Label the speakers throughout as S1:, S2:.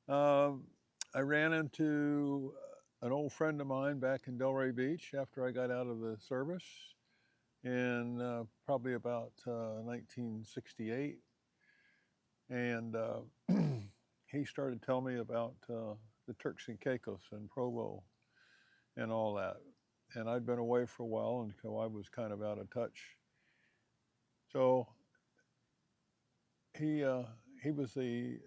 S1: Um, I ran into an old friend of mine back in Delray Beach after I got out of the service in probably about 1968. And he started telling me about the Turks and Caicos and Provo and all that. And I'd been away for a while, and so I was kind of out of touch. So he uh, he was the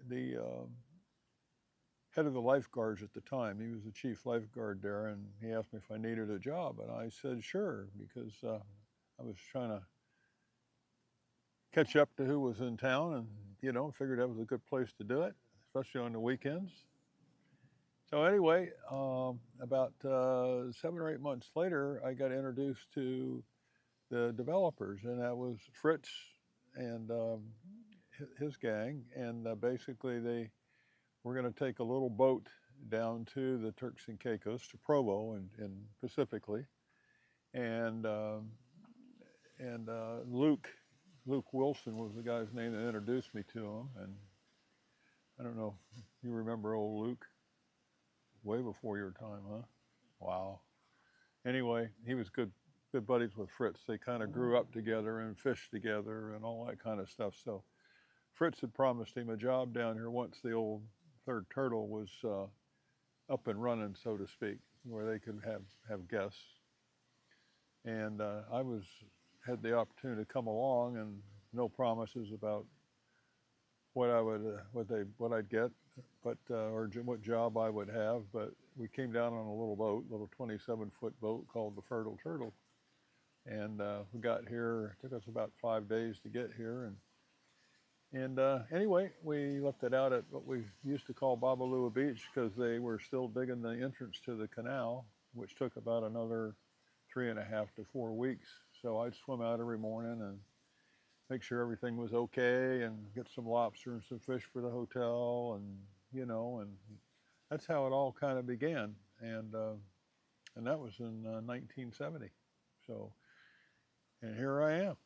S1: head of the lifeguards at the time. He was the chief lifeguard there, and he asked me if I needed a job, and I said sure, because I was trying to catch up to who was in town, and figured that was a good place to do it, especially on the weekends. So anyway, about 7 or 8 months later, I got introduced to the developers, and that was Fritz and his gang, and basically they were going to take a little boat down to the Turks and Caicos, to Provo, and Pacifically, and Luke Wilson was the guy's name that introduced me to him, and I don't know if you remember old Luke, way before your time, huh? Wow. Anyway, he was good buddies with Fritz. They kind of grew up together and fished together and all that kind of stuff. So Fritz had promised him a job down here once the old Third Turtle was up and running, so to speak, where they could have guests. And I was had the opportunity to come along, and no promises about what I would what I'd get, but or what job I would have. But we came down on a little boat, little 27-foot boat called the Fertile Turtle, and we got here. It took us about 5 days to get here, and anyway, we left it out at what we used to call Babalua Beach because they were still digging the entrance to the canal, which took about another 3.5 to 4 weeks. So I'd swim out every morning and make sure everything was okay and get some lobster and some fish for the hotel, and that's how it all kind of began. And that was in 1970. So, and here I am.